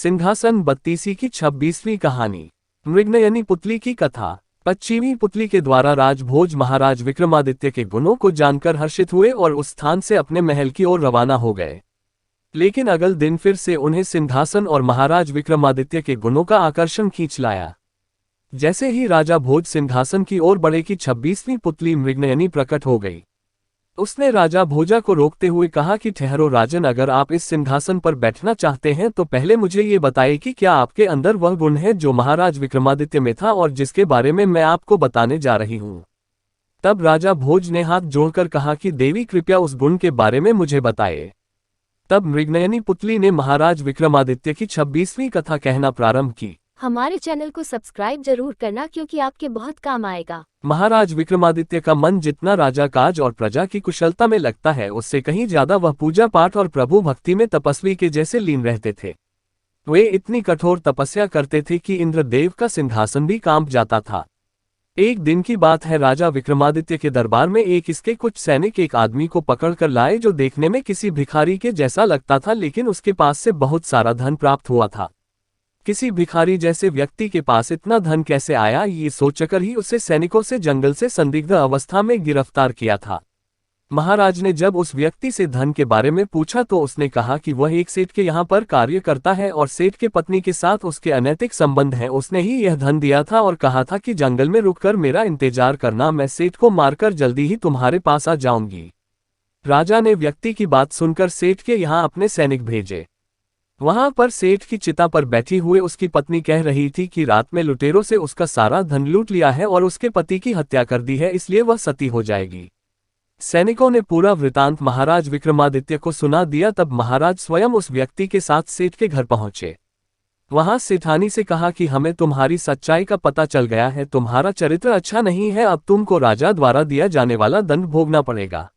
सिंहासन बत्तीसी की 26वीं कहानी। मृगनयनी पुतली की कथा। 25वीं पुतली के द्वारा राजभोज महाराज विक्रमादित्य के गुणों को जानकर हर्षित हुए और उस स्थान से अपने महल की ओर रवाना हो गए। लेकिन अगले दिन फिर से उन्हें सिंहासन और महाराज विक्रमादित्य के गुणों का आकर्षण खींच लाया। जैसे ही राजा भोज सिंहासन की ओर बढ़े कि 26वीं पुतली मृगनयनी प्रकट हो गई। उसने राजा भोजा को रोकते हुए कहा कि ठहरो राजन, अगर आप इस सिंहासन पर बैठना चाहते हैं तो पहले मुझे ये बताइए कि क्या आपके अंदर वह गुण है जो महाराज विक्रमादित्य में था और जिसके बारे में मैं आपको बताने जा रही हूँ। तब राजा भोज ने हाथ जोड़कर कहा कि देवी कृपया उस गुण के बारे में मुझे बताइए। तब मृगनयनी पुतली ने महाराज विक्रमादित्य की 26वीं कथा कहना प्रारंभ की। हमारे चैनल को सब्सक्राइब जरूर करना क्योंकि आपके बहुत काम आएगा। महाराज विक्रमादित्य का मन जितना राजा काज और प्रजा की कुशलता में लगता है, उससे कहीं ज्यादा वह पूजा पाठ और प्रभु भक्ति में तपस्वी के जैसे लीन रहते थे। वे इतनी कठोर तपस्या करते थे कि इंद्रदेव का सिंहासन भी कांप जाता था। एक दिन की बात है, राजा विक्रमादित्य के दरबार में इसके कुछ सैनिक एक आदमी को पकड़कर लाए जो देखने में किसी भिखारी के जैसा लगता था, लेकिन उसके पास से बहुत सारा धन प्राप्त हुआ था। किसी भिखारी जैसे व्यक्ति के पास इतना धन कैसे आया, ये सोचकर ही उसे सैनिकों से जंगल से संदिग्ध अवस्था में गिरफ्तार किया था। महाराज ने जब उस व्यक्ति से धन के बारे में पूछा तो उसने कहा कि वह एक सेठ के यहाँ पर कार्य करता है और सेठ के पत्नी के साथ उसके अनैतिक संबंध हैं। उसने ही यह धन दिया था और कहा था कि जंगल में रुककर मेरा इंतजार करना, मैं सेठ को मारकर जल्दी ही तुम्हारे पास आ जाऊंगी। राजा ने व्यक्ति की बात सुनकर सेठ के यहाँ अपने सैनिक भेजे। वहां पर सेठ की चिता पर बैठी हुए उसकी पत्नी कह रही थी कि रात में लुटेरों से उसका सारा धन लूट लिया है और उसके पति की हत्या कर दी है, इसलिए वह सती हो जाएगी। सैनिकों ने पूरा वृतांत महाराज विक्रमादित्य को सुना दिया। तब महाराज स्वयं उस व्यक्ति के साथ सेठ के घर पहुंचे। वहां सेठानी से कहा कि हमें तुम्हारी सच्चाई का पता चल गया है, तुम्हारा चरित्र अच्छा नहीं है, अब तुमको राजा द्वारा दिया जाने वाला दंड भोगना पड़ेगा।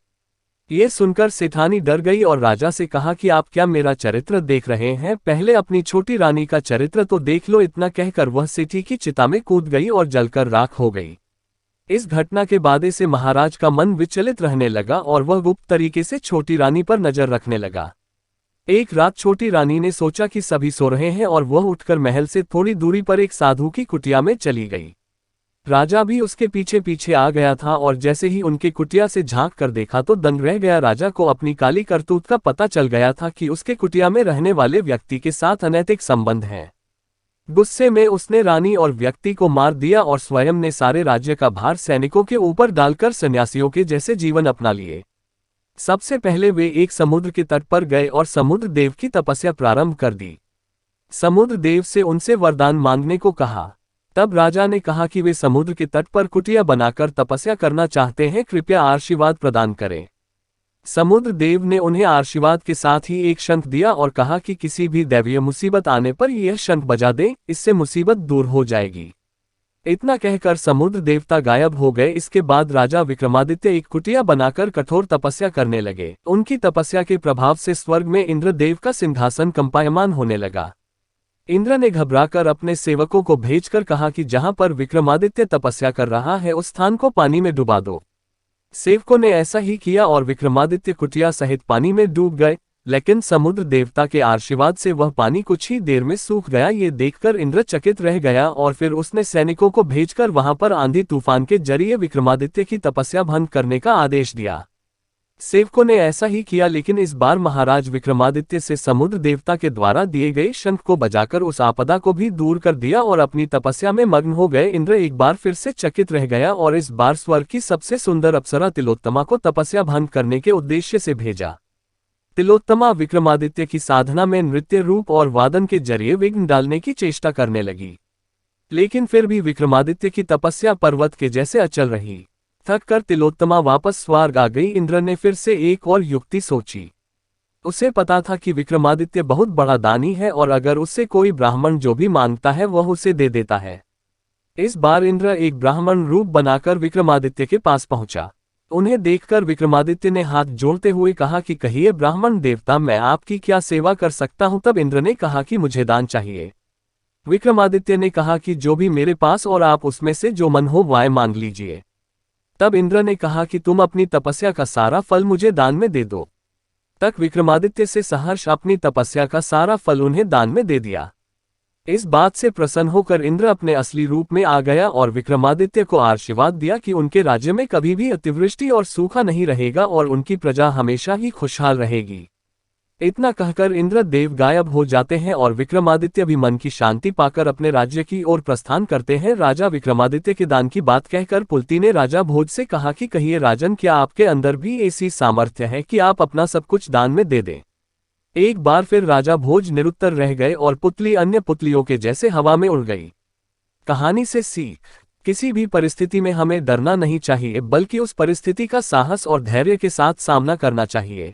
ये सुनकर सेठानी डर गई और राजा से कहा कि आप क्या मेरा चरित्र देख रहे हैं, पहले अपनी छोटी रानी का चरित्र तो देख लो। इतना कहकर वह सेठी की चिता में कूद गई और जलकर राख हो गई। इस घटना के बाद से महाराज का मन विचलित रहने लगा और वह गुप्त तरीके से छोटी रानी पर नजर रखने लगा। एक रात छोटी रानी ने सोचा कि सभी सो रहे हैं और वह उठकर महल से थोड़ी दूरी पर एक साधु की कुटिया में चली गई। राजा भी उसके पीछे पीछे आ गया था और जैसे ही उनके कुटिया से झांक कर देखा तो दंग रह गया। राजा को अपनी काली करतूत का पता चल गया था कि उसके कुटिया में रहने वाले व्यक्ति के साथ अनैतिक संबंध हैं। गुस्से में उसने रानी और व्यक्ति को मार दिया और स्वयं ने सारे राज्य का भार सैनिकों के ऊपर डालकर सन्यासियों के जैसे जीवन अपना लिए। सबसे पहले वे एक समुद्र के तट पर गए और समुद्र देव की तपस्या प्रारंभ कर दी। समुद्र देव से उनसे वरदान मांगने को कहा। तब राजा ने कहा कि वे समुद्र के तट पर कुटिया बनाकर तपस्या करना चाहते हैं, कृपया आशीर्वाद प्रदान करें। समुद्र देव ने उन्हें आशीर्वाद के साथ ही एक शंख दिया और कहा कि किसी भी दैवीय मुसीबत आने पर यह शंख बजा दें, इससे मुसीबत दूर हो जाएगी। इतना कहकर समुद्र देवता गायब हो गए। इसके बाद राजा विक्रमादित्य एक कुटिया बनाकर कठोर तपस्या करने लगे। उनकी तपस्या के प्रभाव से स्वर्ग में इंद्रदेव का सिंहासन कंपायमान होने लगा। इंद्र ने घबराकर अपने सेवकों को भेजकर कहा कि जहां पर विक्रमादित्य तपस्या कर रहा है उस स्थान को पानी में डुबा दो। सेवकों ने ऐसा ही किया और विक्रमादित्य कुटिया सहित पानी में डूब गए, लेकिन समुद्र देवता के आशीर्वाद से वह पानी कुछ ही देर में सूख गया। ये देखकर इंद्र चकित रह गया और फिर उसने सैनिकों को भेजकर वहां पर आंधी तूफान के जरिए विक्रमादित्य की तपस्या भंग करने का आदेश दिया। सेवकों ने ऐसा ही किया, लेकिन इस बार महाराज विक्रमादित्य से समुद्र देवता के द्वारा दिए गए शंख को बजाकर उस आपदा को भी दूर कर दिया और अपनी तपस्या में मग्न हो गए। इंद्र एक बार फिर से चकित रह गया और इस बार स्वर्ग की सबसे सुंदर अप्सरा तिलोत्तमा को तपस्या भंग करने के उद्देश्य से भेजा। तिलोत्तमा विक्रमादित्य की साधना में नृत्य रूप और वादन के जरिए विघ्न डालने की चेष्टा करने लगी, लेकिन फिर भी विक्रमादित्य की तपस्या पर्वत के जैसे अचल रही। थक कर तिलोत्तमा वापस स्वर्ग आ गई। इंद्र ने फिर से एक और युक्ति सोची। उसे पता था कि विक्रमादित्य बहुत बड़ा दानी है और अगर उससे कोई ब्राह्मण जो भी मांगता है वह उसे दे देता है। इस बार इंद्र एक ब्राह्मण रूप बनाकर विक्रमादित्य के पास पहुंचा। उन्हें देखकर विक्रमादित्य ने हाथ जोड़ते हुए कहा कि कहिए ब्राह्मण देवता, मैं आपकी क्या सेवा कर सकता हूं। तब इंद्र ने कहा कि मुझे दान चाहिए। विक्रमादित्य ने कहा कि जो भी मेरे पास और आप उसमें से जो मन हो वह मांग लीजिए। तब इंद्र ने कहा कि तुम अपनी तपस्या का सारा फल मुझे दान में दे दो। तक विक्रमादित्य से सहर्ष अपनी तपस्या का सारा फल उन्हें दान में दे दिया। इस बात से प्रसन्न होकर इंद्र अपने असली रूप में आ गया और विक्रमादित्य को आशीर्वाद दिया कि उनके राज्य में कभी भी अतिवृष्टि और सूखा नहीं रहेगा और उनकी प्रजा हमेशा ही खुशहाल रहेगी। इतना कहकर इंद्र देव गायब हो जाते हैं और विक्रमादित्य भी मन की शांति पाकर अपने राज्य की ओर प्रस्थान करते हैं। राजा विक्रमादित्य के दान की बात कहकर पुलती ने राजा भोज से कहा कि कहिए राजन, क्या आपके अंदर भी ऐसी सामर्थ्य है कि आप अपना सब कुछ दान में दे दें। एक बार फिर राजा भोज निरुत्तर रह गए और पुतली अन्य पुतलियों के जैसे हवा में उड़ गई। कहानी से सीख, किसी भी परिस्थिति में हमें डरना नहीं चाहिए बल्कि उस परिस्थिति का साहस और धैर्य के साथ सामना करना चाहिए।